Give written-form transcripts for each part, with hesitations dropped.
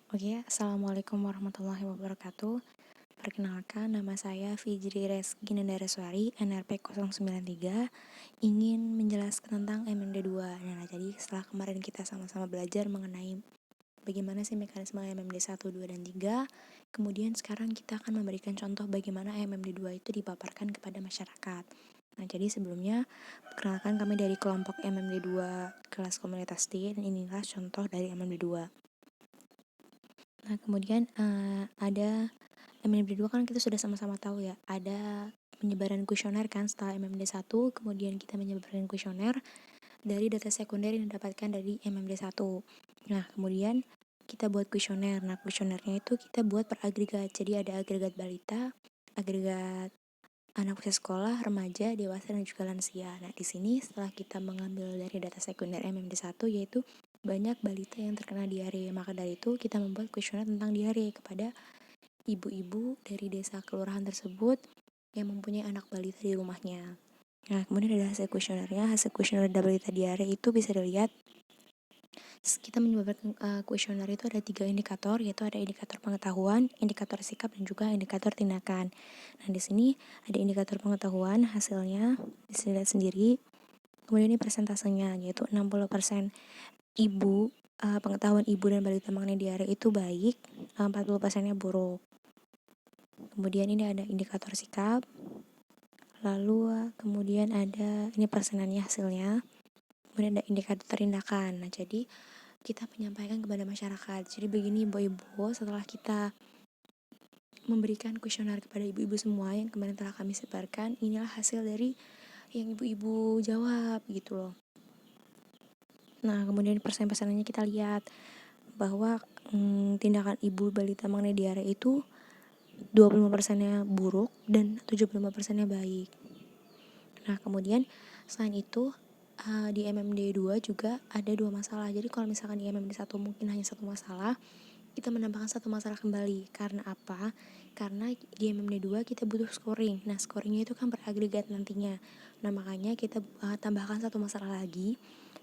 Oke, Assalamualaikum warahmatullahi wabarakatuh. Perkenalkan, nama saya Fijri Reski Nendareswari, NRP 093, ingin menjelaskan tentang MMD 2. Nah, jadi setelah kemarin kita sama-sama belajar mengenai bagaimana sih mekanisme MMD 1, 2, dan 3, kemudian sekarang kita akan memberikan contoh bagaimana MMD 2 itu dipaparkan kepada masyarakat. Nah, jadi sebelumnya, perkenalkan kami dari kelompok MMD 2 kelas komunitas D, dan inilah contoh dari MMD 2. Nah, kemudian ada MMD 2 kan kita sudah sama-sama tahu ya, ada penyebaran kuesioner kan setelah MMD 1, kemudian kita menyebarkan kuesioner dari data sekunder yang didapatkan dari MMD 1. Nah, kemudian kita buat kuesioner. Nah, kuesionernya itu kita buat per agregat. Jadi ada agregat balita, agregat anak usia sekolah, remaja, dewasa, dan juga lansia. Nah, di sini setelah kita mengambil dari data sekunder MMD 1, yaitu banyak balita yang terkena diare. Maka dari itu kita membuat kuesioner tentang diare kepada ibu-ibu dari desa kelurahan tersebut yang mempunyai anak balita di rumahnya. Nah, kemudian ada hasil kuesionernya. Hasil kuesioner balita diare itu bisa dilihat. Kita menyebabkan kuesioner itu ada 3 indikator, yaitu ada indikator pengetahuan, indikator sikap, dan juga indikator tindakan. Nah, di sini ada indikator pengetahuan, hasilnya bisa dilihat sendiri. Kemudian ini persentasenya, yaitu 60% ibu, pengetahuan ibu dan balita mengenai diare itu baik, 40%-nya buruk. Kemudian ini ada indikator sikap, lalu kemudian ada ini persenannya hasilnya, kemudian ada indikator tindakan. Nah, jadi kita menyampaikan kepada masyarakat. Jadi begini ibu-ibu, setelah kita memberikan kuesioner kepada ibu-ibu semua yang kemarin telah kami sebarkan, inilah hasil dari yang ibu-ibu jawab gitu loh. Nah, kemudian persen-persenannya kita lihat bahwa tindakan ibu balita mengenai diare itu 25%-nya buruk dan 75%-nya baik. Nah, kemudian selain itu di MMD 2 juga ada 2 masalah. Jadi kalau misalkan di MMD 1 mungkin hanya 1 masalah, kita menambahkan 1 masalah kembali. Karena apa? Karena di MMD 2 kita butuh scoring. Nah, scoringnya itu kan beragregat nantinya. Nah, makanya kita tambahkan 1 masalah lagi,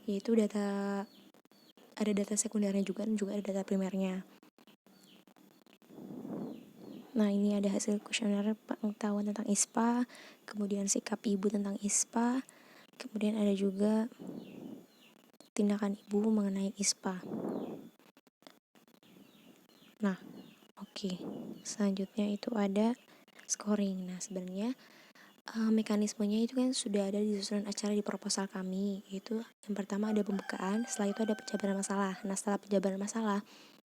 yaitu ada data sekundernya juga dan juga ada data primernya. Nah, ini ada hasil kuesioner pengetahuan tentang ISPA, kemudian sikap ibu tentang ISPA, kemudian ada juga tindakan ibu mengenai ISPA. Nah, oke. Selanjutnya itu ada scoring. Nah, sebenarnya mekanismenya itu kan sudah ada di susunan acara di proposal kami, yaitu yang pertama ada pembukaan, setelah itu ada penjabaran masalah. Nah, setelah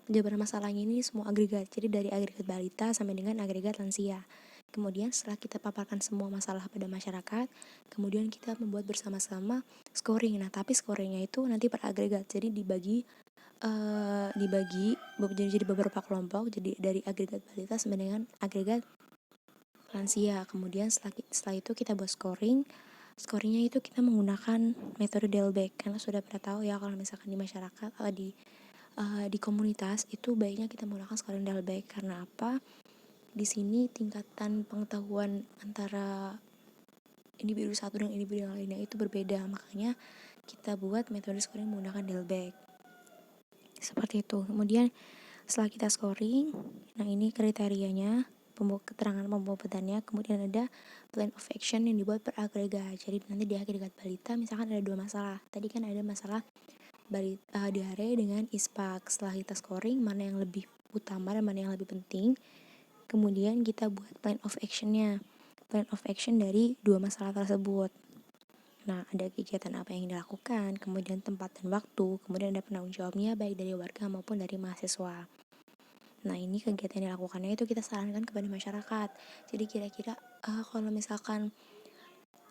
penjabaran masalahnya ini semua agregat, jadi dari agregat balita sampai dengan agregat lansia. Kemudian setelah kita paparkan semua masalah pada masyarakat, kemudian kita membuat bersama-sama scoring. Nah, tapi scoringnya itu nanti per agregat, jadi dibagi jadi beberapa kelompok, jadi dari agregat balita sampai dengan agregat lansia. Kemudian setelah itu kita buat scoringnya itu kita menggunakan metode Delbek, karena sudah pada tahu ya kalau misalkan di masyarakat atau di komunitas itu baiknya kita menggunakan scoring Delbek. Karena apa? Di sini tingkatan pengetahuan antara individu satu dan individu yang lainnya itu berbeda, makanya kita buat metode scoring menggunakan Delbek seperti itu. Kemudian setelah kita scoring, nah ini kriterianya, keterangan pembuatannya, kemudian ada plan of action yang dibuat per agregat. Jadi nanti di agregat balita misalkan ada 2 masalah. Tadi kan ada masalah diare dengan ISPAK. Setelah kita scoring mana yang lebih utama dan mana yang lebih penting, kemudian kita buat plan of actionnya. Plan of action dari 2 masalah tersebut. Nah, ada kegiatan apa yang dilakukan, kemudian tempat dan waktu, kemudian ada penanggung jawabnya baik dari warga maupun dari mahasiswa. Nah, ini kegiatan yang dilakukannya itu kita sarankan kepada masyarakat. Jadi kira-kira kalau misalkan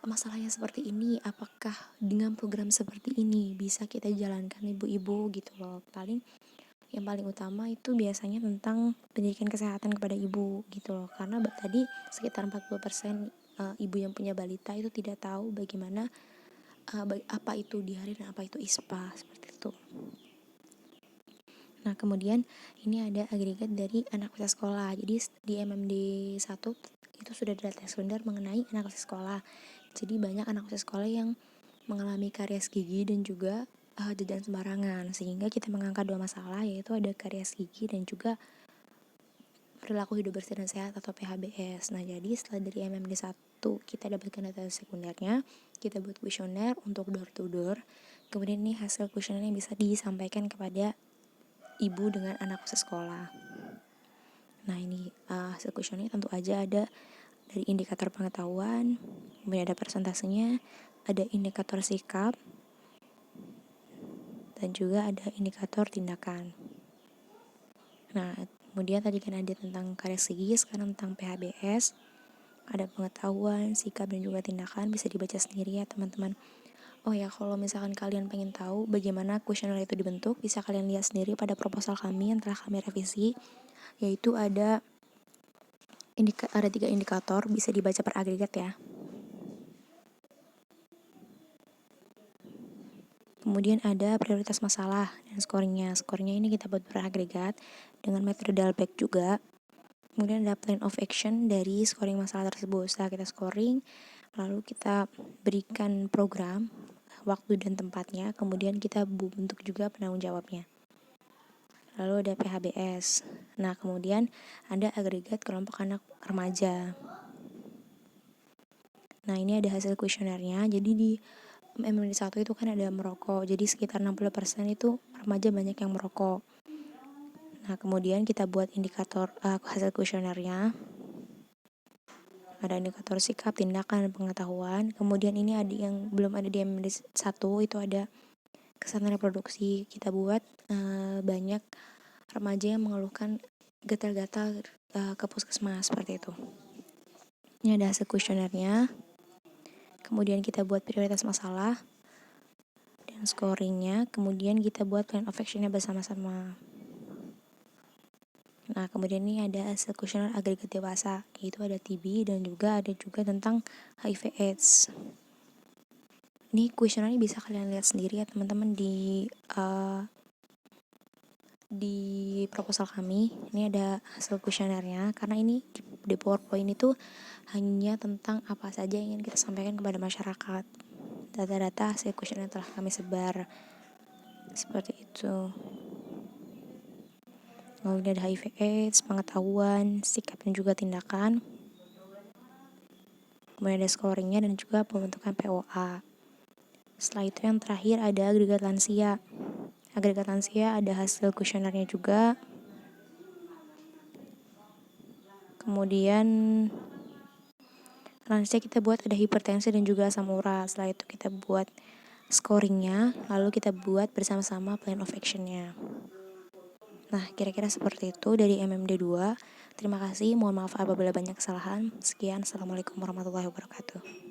masalahnya seperti ini, apakah dengan program seperti ini bisa kita jalankan ibu-ibu gitu loh. Yang paling utama itu biasanya tentang pendidikan kesehatan kepada ibu gitu loh. Karena tadi sekitar 40% ibu yang punya balita itu tidak tahu bagaimana apa itu diare dan apa itu ISPA, seperti itu. Nah, kemudian ini ada agregat dari anak usia sekolah. Jadi di MMD 1 itu sudah ada data sekunder mengenai anak usia sekolah. Jadi banyak anak usia sekolah yang mengalami karies gigi dan juga jajan sembarangan, sehingga kita mengangkat dua masalah, yaitu ada karies gigi dan juga perilaku hidup bersih dan sehat atau PHBS. Nah, jadi setelah dari MMD 1 kita dapatkan data sekundernya, kita buat kuesioner untuk door to door. Kemudian ini hasil kuesioner yang bisa disampaikan kepada ibu dengan anak sekolah. Nah, ini hasil kuesioner tentu aja ada dari indikator pengetahuan, kemudian ada persentasenya, ada indikator sikap, dan juga ada indikator tindakan. Nah, kemudian tadi kan ada tentang karies gigi, sekarang tentang PHBS. Ada pengetahuan, sikap, dan juga tindakan, bisa dibaca sendiri ya teman-teman. Oh ya, kalau misalkan kalian pengen tahu bagaimana kuesioner itu dibentuk, bisa kalian lihat sendiri pada proposal kami yang telah kami revisi, yaitu ada 3 indikator, bisa dibaca per agregat ya. Kemudian ada prioritas masalah dan scoringnya. Scoringnya ini kita buat per agregat dengan metode Dalbeck juga. Kemudian ada plan of action dari scoring masalah tersebut. Setelah kita scoring, lalu kita berikan program, waktu dan tempatnya, kemudian kita bentuk juga penanggung jawabnya. Lalu ada PHBS. Nah, kemudian ada agregat kelompok anak remaja. Nah, ini ada hasil kuesionernya. Jadi di MMD 1 itu kan ada merokok. Jadi sekitar 60% itu remaja banyak yang merokok. Nah, kemudian kita buat indikator hasil kuesionernya. Ada indikator sikap, tindakan, dan pengetahuan. Kemudian ini ada yang belum ada di MMD 1, itu ada kesehatan reproduksi. Kita buat banyak remaja yang mengeluhkan gatal-gatal ke puskesmas, seperti itu. Ini ada hasil kuesionernya. Kemudian kita buat prioritas masalah dan scoringnya. Kemudian kita buat plan of action-nya bersama-sama. Nah, kemudian ini ada hasil kuesioner agregat dewasa, yaitu ada TB dan juga ada tentang HIV/AIDS. Ini kuesionernya bisa kalian lihat sendiri ya teman-teman di proposal kami. Ini ada hasil kuesionernya, karena ini di PowerPoint itu hanya tentang apa saja yang ingin kita sampaikan kepada masyarakat. Data-data hasil kuesioner telah kami sebar. Seperti itu. Kemudian ada HIV/AIDS, pengetahuan, sikap, dan juga tindakan. Kemudian ada scoringnya dan juga pembentukan POA. Setelah itu yang terakhir ada agregat lansia. Agregat lansia ada hasil kuesionernya juga. Kemudian lansia kita buat ada hipertensi dan juga asam urat. Setelah itu kita buat scoringnya, lalu kita buat bersama-sama plan of action-nya. Nah, kira-kira seperti itu dari MMD 2. Terima kasih, mohon maaf apabila banyak kesalahan. Sekian, Assalamualaikum warahmatullahi wabarakatuh.